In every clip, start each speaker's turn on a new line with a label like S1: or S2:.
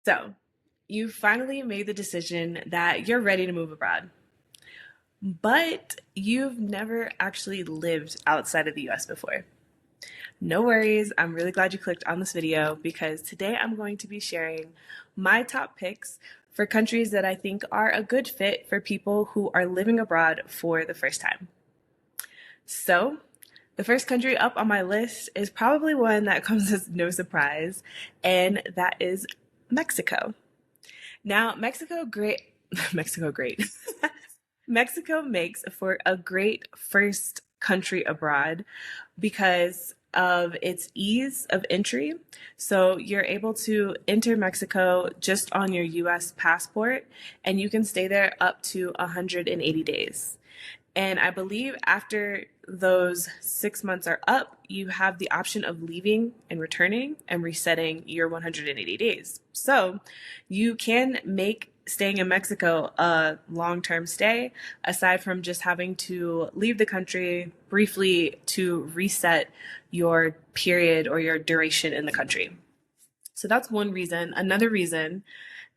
S1: So, you finally made the decision that you're ready to move abroad, but you've never actually lived outside of the US before. No worries, I'm really glad you clicked on this video because today I'm going to be sharing my top picks for countries that I think are a good fit for people who are living abroad for the first time. So, the first country up on my list is probably one that comes as no surprise, and that is Mexico. Now, Mexico great. Mexico makes for a great first country abroad because of its ease of entry. So you're able to enter Mexico just on your US passport, and you can stay there up to 180 days. And I believe after those 6 months are up, you have the option of leaving and returning and resetting your 180 days. So you can make staying in Mexico a long term stay, aside from just having to leave the country briefly to reset your period or your duration in the country. So that's one reason. Another reason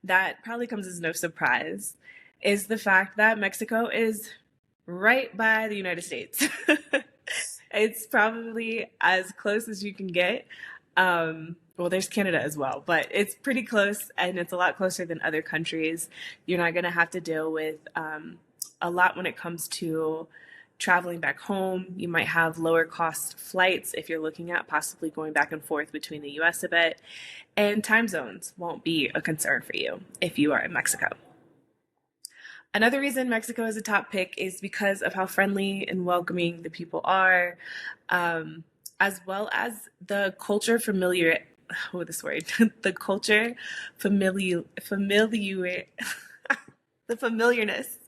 S1: that probably comes as no surprise is the fact that Mexico is right by the United States. It's probably as close as you can get. Well, there's Canada as well, but it's pretty close and it's a lot closer than other countries. You're not going to have to deal with a lot when it comes to traveling back home. You might have lower cost flights if you're looking at possibly going back and forth between the US a bit. And time zones won't be a concern for you if you are in Mexico. Another reason Mexico is a top pick is because of how friendly and welcoming the people are, as well as the culture familiar. Oh, this word, the culture familiar, the familiarness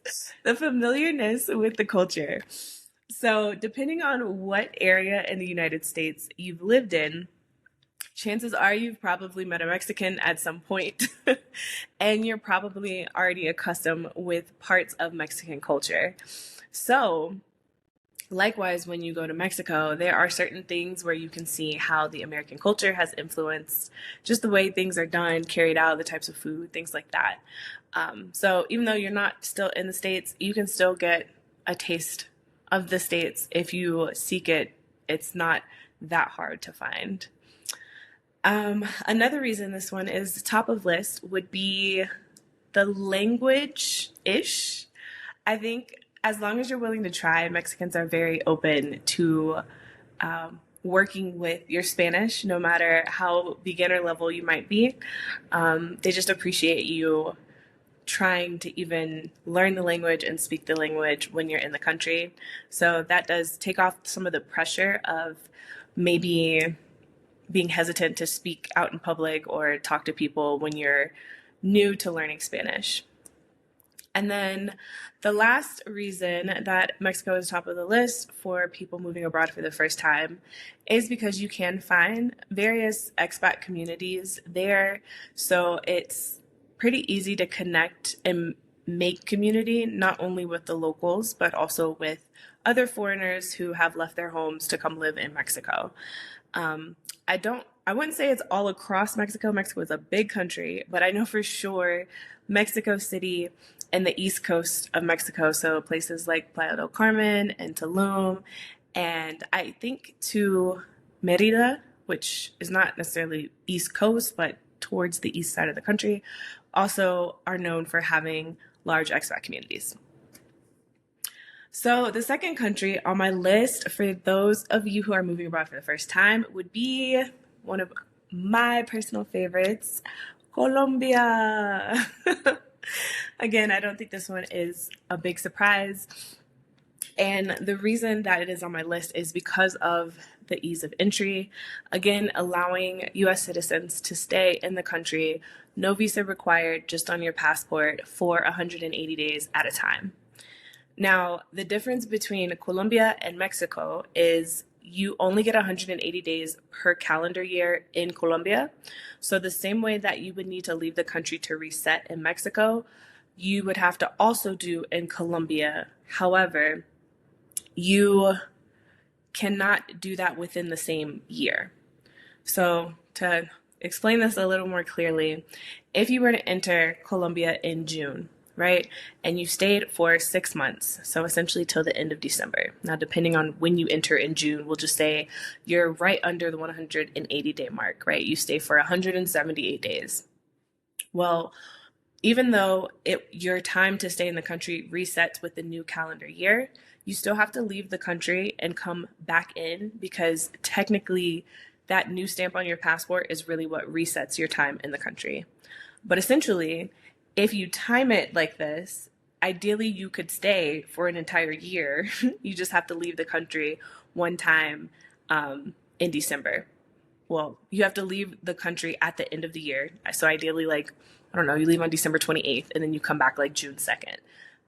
S1: with the culture. So, depending on what area in the United States you've lived in, chances are you've probably met a Mexican at some point, and you're probably already accustomed with parts of Mexican culture. So, likewise, when you go to Mexico, there are certain things where you can see how the American culture has influenced just the way things are done, carried out, the types of food, things like that. So, even though you're not still in the States, you can still get a taste of the States if you seek it. It's not that hard to find. Another reason this one is top of list would be the language-ish. I think as long as you're willing to try, Mexicans are very open to working with your Spanish, no matter how beginner level you might be. They just appreciate you trying to even learn the language and speak the language when you're in the country. So that does take off some of the pressure of maybe being hesitant to speak out in public or talk to people when you're new to learning Spanish. And then the last reason that Mexico is top of the list for people moving abroad for the first time is because you can find various expat communities there. So it's pretty easy to connect and make community, not only with the locals, but also with other foreigners who have left their homes to come live in Mexico. I wouldn't say it's all across Mexico. Mexico is a big country, but I know for sure Mexico City and the east coast of Mexico, so places like Playa del Carmen and Tulum, and I think to Merida, which is not necessarily east coast, but towards the east side of the country, also are known for having large expat communities. So the second country on my list for those of you who are moving abroad for the first time would be one of my personal favorites, Colombia. Again, I don't think this one is a big surprise. And the reason that it is on my list is because of the ease of entry. Again, allowing US citizens to stay in the country, no visa required, just on your passport for 180 days at a time. Now, the difference between Colombia and Mexico is you only get 180 days per calendar year in Colombia. So the same way that you would need to leave the country to reset in Mexico, you would have to also do in Colombia. However, you cannot do that within the same year. So to explain this a little more clearly. If you were to enter Colombia in June, right, and you stayed for 6 months, so essentially till the end of December. Now, depending on when you enter in June, we'll just say you're right under the 180-day mark, right? You stay for 178 days. Well, even though your time to stay in the country resets with the new calendar year, you still have to leave the country and come back in because technically that new stamp on your passport is really what resets your time in the country. But essentially, if you time it like this, ideally you could stay for an entire year. You just have to leave the country one time in December. Well, you have to leave the country at the end of the year. So ideally, like, I don't know, you leave on December 28th and then you come back like June 2nd.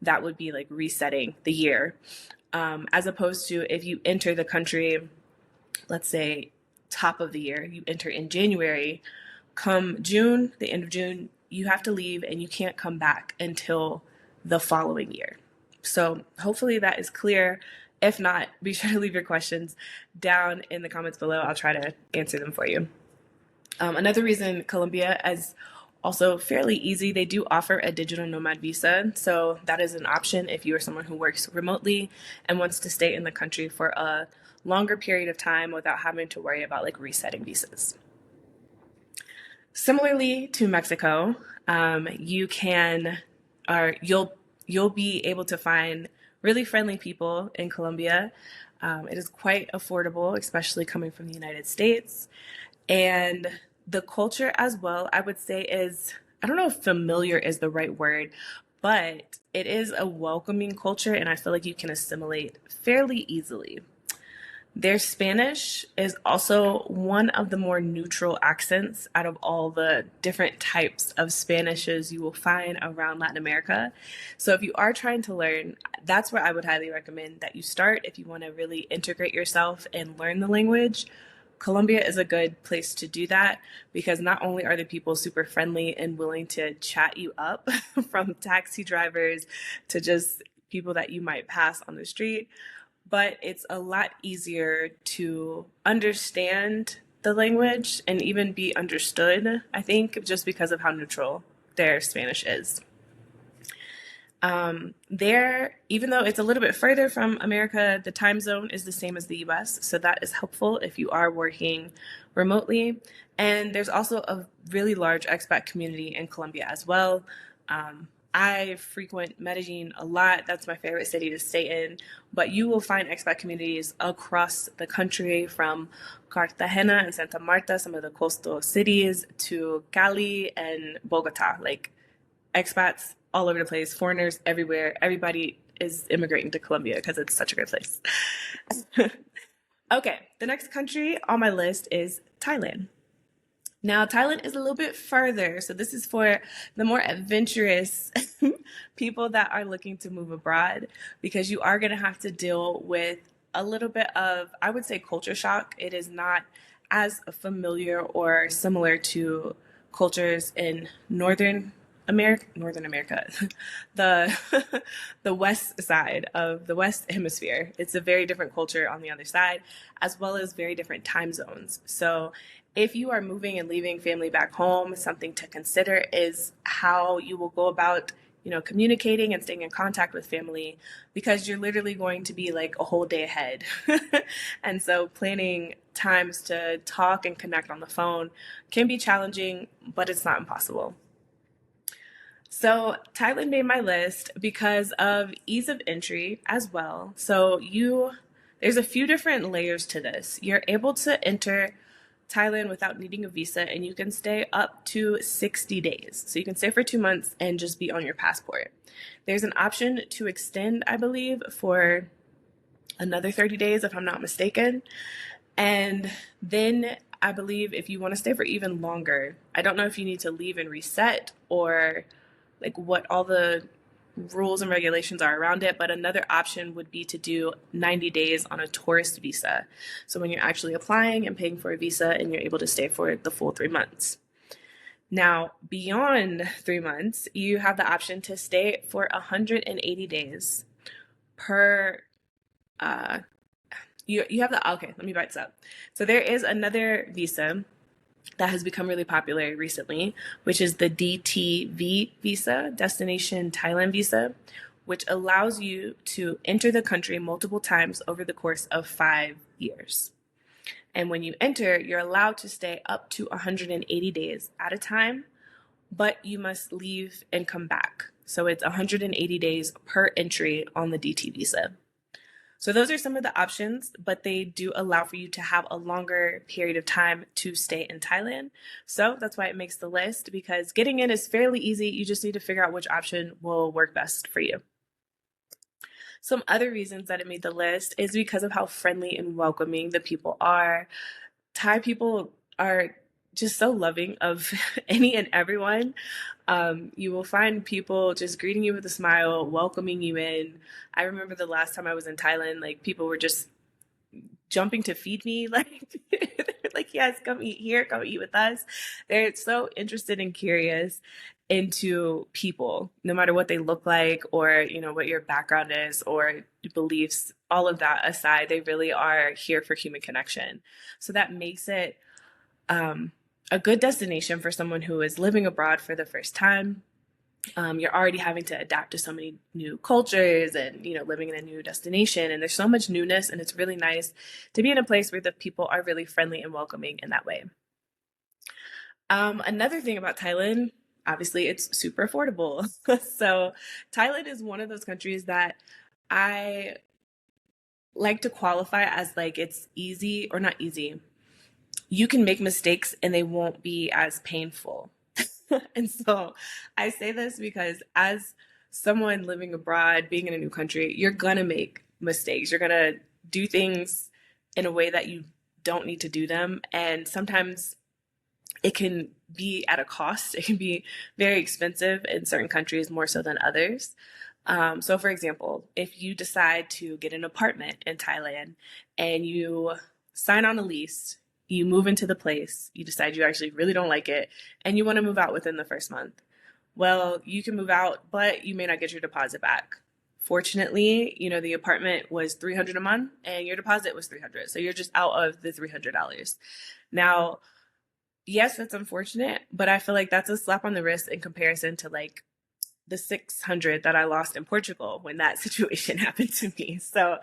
S1: That would be like resetting the year. As opposed to if you enter the country, let's say top of the year, you enter in January, come June, the end of June, you have to leave and you can't come back until the following year. So hopefully that is clear. If not, be sure to leave your questions down in the comments below. I'll try to answer them for you. Another reason Colombia is also fairly easy, they do offer a digital nomad visa. So that is an option if you are someone who works remotely and wants to stay in the country for a longer period of time without having to worry about like resetting visas. Similarly to Mexico, you'll be able to find really friendly people in Colombia. It is quite affordable, especially coming from the United States. And the culture as well, I would say is, I don't know if familiar is the right word, but it is a welcoming culture and I feel like you can assimilate fairly easily. Their Spanish is also one of the more neutral accents out of all the different types of Spanishes you will find around Latin America. So if you are trying to learn, that's where I would highly recommend that you start if you want to really integrate yourself and learn the language. Colombia is a good place to do that because not only are the people super friendly and willing to chat you up from taxi drivers to just people that you might pass on the street, but it's a lot easier to understand the language and even be understood, I think, just because of how neutral their Spanish is. There, even though it's a little bit further from America, the time zone is the same as the US, so that is helpful if you are working remotely. And there's also a really large expat community in Colombia as well. I frequent Medellin a lot. That's my favorite city to stay in. But you will find expat communities across the country from Cartagena and Santa Marta, some of the coastal cities, to Cali and Bogota. Like expats all over the place, foreigners everywhere. Everybody is immigrating to Colombia because it's such a great place. Okay, the next country on my list is Thailand. Now, Thailand is a little bit further, so this is for the more adventurous people that are looking to move abroad because you are going to have to deal with a little bit of, I would say, culture shock. It is not as familiar or similar to cultures in Northern America, the the west side of the West Hemisphere. It's a very different culture on the other side, as well as very different time zones. So if you are moving and leaving family back home, something to consider is how you will go about, communicating and staying in contact with family because you're literally going to be like a whole day ahead. And so planning times to talk and connect on the phone can be challenging, but it's not impossible. So Thailand made my list because of ease of entry as well. So there's a few different layers to this. You're able to enter Thailand without needing a visa and you can stay up to 60 days. So you can stay for 2 months and just be on your passport. There's an option to extend, I believe, for another 30 days if I'm not mistaken. And then I believe if you want to stay for even longer, I don't know if you need to leave and reset or like what all the rules and regulations are around it, but another option would be to do 90 days on a tourist visa. So when you're actually applying and paying for a visa and you're able to stay for the full 3 months. Now, beyond 3 months, you have the option to stay for 180 days per, you have the, okay, let me back this up. So there is another visa that has become really popular recently, which is the DTV visa, Destination Thailand Visa, which allows you to enter the country multiple times over the course of 5 years. And when you enter, you're allowed to stay up to 180 days at a time, but you must leave and come back. So it's 180 days per entry on the DT visa. So those are some of the options, but they do allow for you to have a longer period of time to stay in Thailand. So that's why it makes the list, because getting in is fairly easy. You just need to figure out which option will work best for you. Some other reasons that it made the list is because of how friendly and welcoming the people are. Thai people are just so loving of any and everyone. You will find people just greeting you with a smile, welcoming you in. I remember the last time I was in Thailand, like people were just jumping to feed me, like yes, come eat here, come eat with us. They're so interested and curious into people, no matter what they look like or what your background is or beliefs. All of that aside, they really are here for human connection. So that makes it a good destination for someone who is living abroad for the first time. You're already having to adapt to so many new cultures and living in a new destination, and there's so much newness, and it's really nice to be in a place where the people are really friendly and welcoming in that way. Another thing about Thailand, obviously it's super affordable. So Thailand is one of those countries that I like to qualify as like it's easy, or not easy. You can make mistakes and they won't be as painful. And so I say this because as someone living abroad, being in a new country, you're going to make mistakes. You're going to do things in a way that you don't need to do them. And sometimes it can be at a cost. It can be very expensive in certain countries, more so than others. So for example, if you decide to get an apartment in Thailand and you sign on a lease, you move into the place, you decide you actually really don't like it, and you want to move out within the first month. Well, you can move out, but you may not get your deposit back. Fortunately, the apartment was $300 a month and your deposit was $300. So you're just out of the $300. Now, yes, that's unfortunate, but I feel like that's a slap on the wrist in comparison to like the $600 that I lost in Portugal when that situation happened to me. So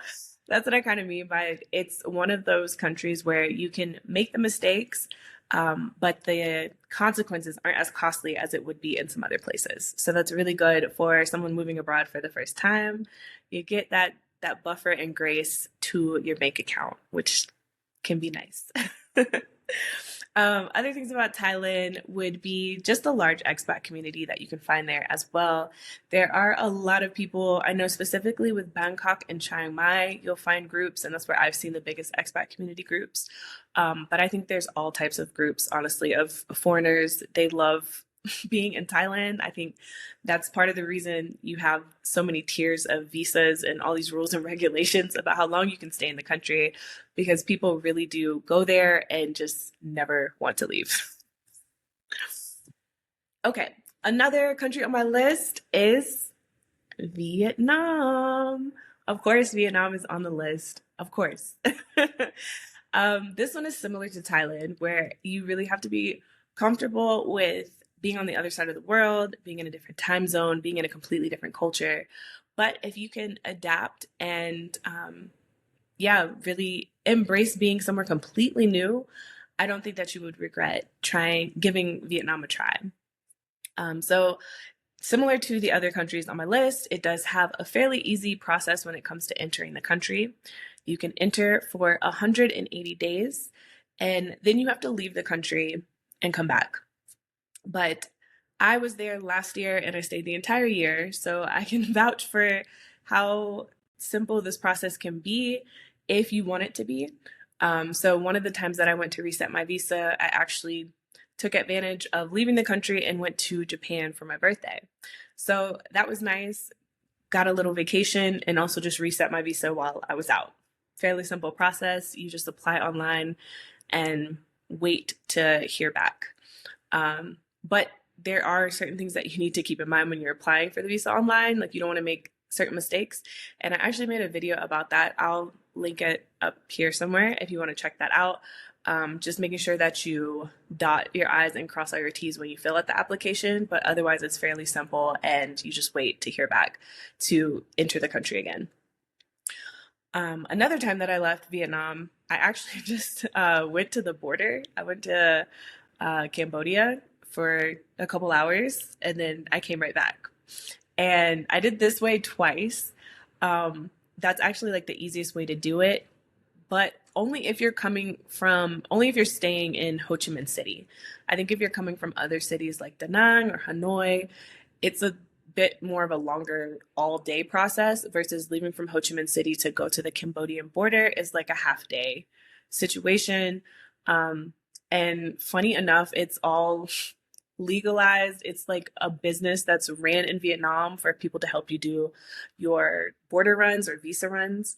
S1: that's what I kind of mean by it's one of those countries where you can make the mistakes, but the consequences aren't as costly as it would be in some other places. So that's really good for someone moving abroad for the first time. You get that buffer and grace to your bank account, which can be nice. Other things about Thailand would be just the large expat community that you can find there as well. There are a lot of people, I know specifically with Bangkok and Chiang Mai, you'll find groups, and that's where I've seen the biggest expat community groups. But I think there's all types of groups, honestly, of foreigners. They love being in Thailand. I think that's part of the reason you have so many tiers of visas and all these rules and regulations about how long you can stay in the country, because people really do go there and just never want to leave. Okay, another country on my list is Vietnam. Of course, Vietnam is on the list. Of course. This one is similar to Thailand, where you really have to be comfortable with being on the other side of the world, being in a different time zone, being in a completely different culture. But if you can adapt and, really embrace being somewhere completely new, I don't think that you would regret giving Vietnam a try. So similar to the other countries on my list, it does have a fairly easy process when it comes to entering the country. You can enter for 180 days, and then you have to leave the country and come back. But I was there last year and I stayed the entire year, so I can vouch for how simple this process can be if you want it to be. So one of the times that I went to reset my visa, I actually took advantage of leaving the country and went to Japan for my birthday. So that was nice. Got a little vacation and also just reset my visa while I was out. Fairly simple process. You just apply online and wait to hear back. But there are certain things that you need to keep in mind when you're applying for the visa online. Like you don't want to make certain mistakes. And I actually made a video about that. I'll link it up here somewhere if you want to check that out. Just making sure that you dot your I's and cross all your T's when you fill out the application, but otherwise it's fairly simple and you just wait to hear back to enter the country again. Another time that I left Vietnam, I actually just went to the border. I went to Cambodia for a couple hours and then I came right back. And I did this way twice. That's actually like the easiest way to do it, but only if you're staying in Ho Chi Minh City. I think if you're coming from other cities like Da Nang or Hanoi, it's a bit more of a longer all day process versus leaving from Ho Chi Minh City to go to the Cambodian border is like a half day situation. Um, and funny enough, it's all legalized. It's like a business that's ran in Vietnam for people to help you do your border runs or visa runs.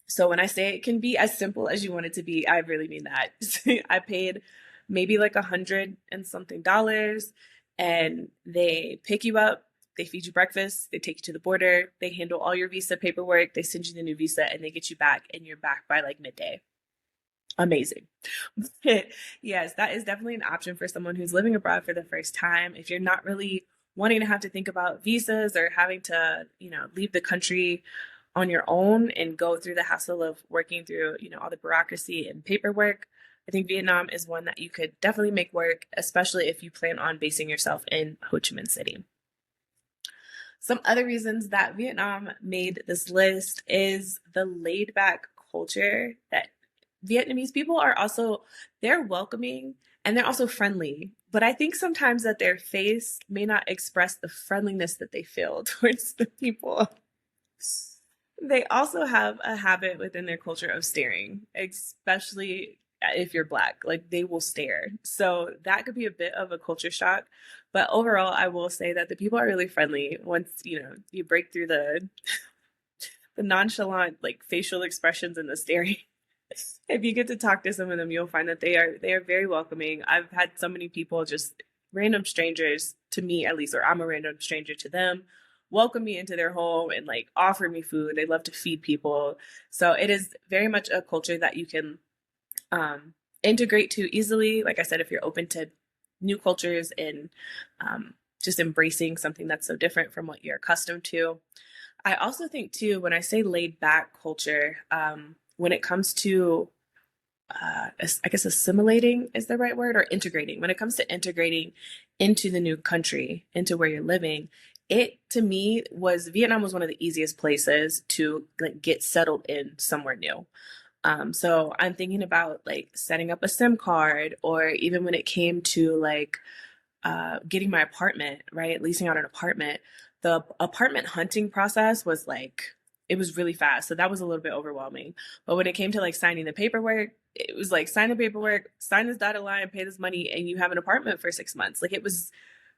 S1: So when I say it can be as simple as you want it to be, I really mean that. I paid maybe like 100 and something dollars, and they pick you up, they feed you breakfast, they take you to the border, they handle all your visa paperwork, they send you the new visa, and they get you back, and you're back by like midday. Amazing. Yes, that is definitely an option for someone who's living abroad for the first time. If you're not really wanting to have to think about visas or having to, leave the country on your own and go through the hassle of working through, all the bureaucracy and paperwork, I think Vietnam is one that you could definitely make work, especially if you plan on basing yourself in Ho Chi Minh City. Some other reasons that Vietnam made this list is the laid back culture that Vietnamese people are also, they're welcoming and they're also friendly. But I think sometimes that their face may not express the friendliness that they feel towards the people. They also have a habit within their culture of staring, especially if you're Black. Like they will stare. So that could be a bit of a culture shock. But overall, I will say that the people are really friendly once, you break through the nonchalant like facial expressions and the staring. If you get to talk to some of them, you'll find that they are very welcoming. I've had so many people, just random strangers to me at least, or I'm a random stranger to them, welcome me into their home and like offer me food. They love to feed people. So it is very much a culture that you can integrate to easily. Like I said, if you're open to new cultures and just embracing something that's so different from what you're accustomed to. I also think too, when I say laid back culture, when it comes to, I guess assimilating is the right word, or integrating. When it comes to integrating into the new country, into where you're living, it to me was Vietnam was one of the easiest places to like get settled in somewhere new. So I'm thinking about like setting up a SIM card, or even when it came to like getting my apartment, right, leasing out an apartment. The apartment hunting process was like it was really fast. So that was a little bit overwhelming. But when it came to like signing the paperwork, it was like sign the paperwork, sign this dotted line, pay this money, and you have an apartment for 6 months. Like it was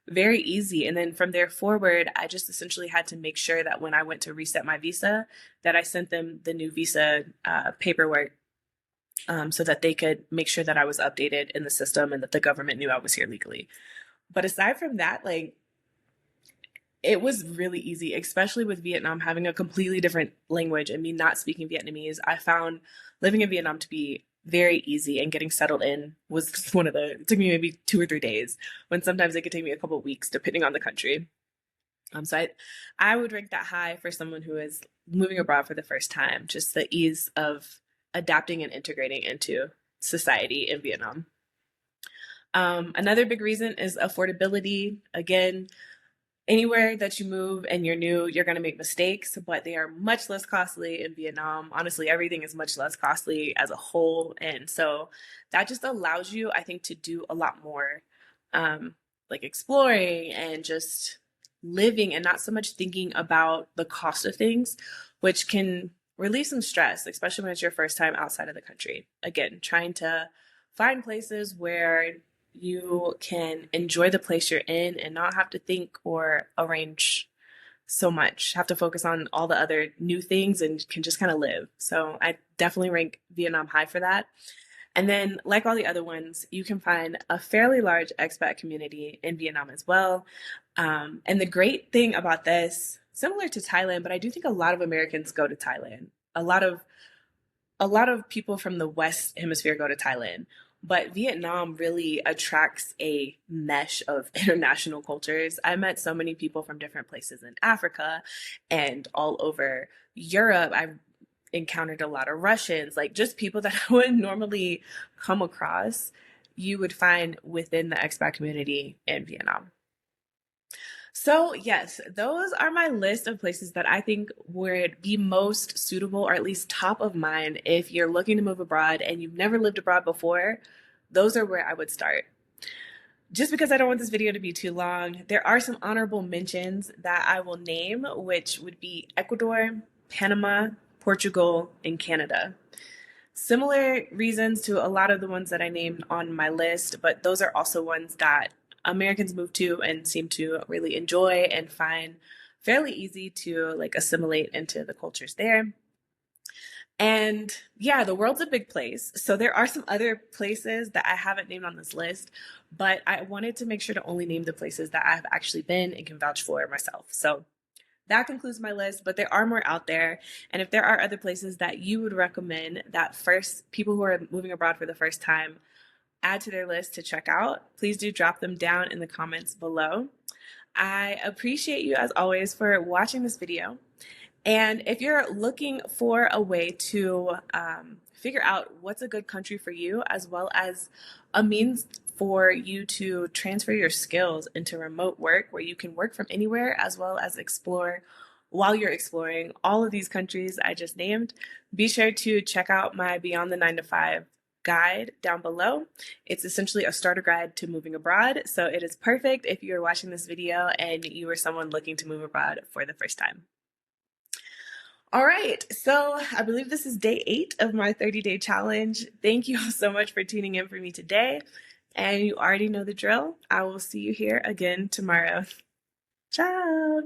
S1: very easy. And then from there forward, I just essentially had to make sure that when I went to reset my visa, that I sent them the new visa paperwork so that they could make sure that I was updated in the system and that the government knew I was here legally. But aside from that, like it was really easy, especially with Vietnam having a completely different language and me not speaking Vietnamese. I found living in Vietnam to be very easy, and getting settled in was it took me maybe 2 or 3 days, when sometimes it could take me a couple of weeks depending on the country. So I would rank that high for someone who is moving abroad for the first time, just the ease of adapting and integrating into society in Vietnam. Another big reason is affordability. Again, anywhere that you move and you're new, you're going to make mistakes, but they are much less costly in Vietnam. Honestly, everything is much less costly as a whole. And so that just allows you, I think, to do a lot more like exploring and just living and not so much thinking about the cost of things, which can relieve some stress, especially when it's your first time outside of the country. Again, trying to find places where you can enjoy the place you're in and not have to think or arrange so much, have to focus on all the other new things and can just kind of live. So I definitely rank Vietnam high for that. And then, like all the other ones, you can find a fairly large expat community in Vietnam as well. And the great thing about this, similar to Thailand, but I do think a lot of Americans go to Thailand. A lot of a lot of people from the West Hemisphere go to Thailand, but Vietnam really attracts a mesh of international cultures. I met so many people from different places in Africa and all over Europe. I encountered a lot of Russians, like just people that I wouldn't normally come across, you would find within the expat community in Vietnam. So, yes, those are my list of places that I think would be most suitable or at least top of mind if you're looking to move abroad and you've never lived abroad before. Those are where I would start. Just because I don't want this video to be too long, there are some honorable mentions that I will name, which would be Ecuador, Panama, Portugal, and Canada. Similar reasons to a lot of the ones that I named on my list, but those are also ones that Americans move to and seem to really enjoy and find fairly easy to like assimilate into the cultures there. And yeah, the world's a big place. So there are some other places that I haven't named on this list, but I wanted to make sure to only name the places that I've actually been and can vouch for myself. So that concludes my list, but there are more out there. And if there are other places that you would recommend that first people who are moving abroad for the first time add to their list to check out, please do drop them down in the comments below. I appreciate you as always for watching this video. And if you're looking for a way to figure out what's a good country for you, as well as a means for you to transfer your skills into remote work where you can work from anywhere, as well as explore while you're exploring all of these countries I just named, be sure to check out my Beyond the 9 to 5 guide down below. It's essentially a starter guide to moving abroad. So it is perfect if you're watching this video and you are someone looking to move abroad for the first time. All right, so I believe this is day 8 of my 30-day challenge. Thank you all so much for tuning in for me today. And you already know the drill. I will see you here again tomorrow. Ciao.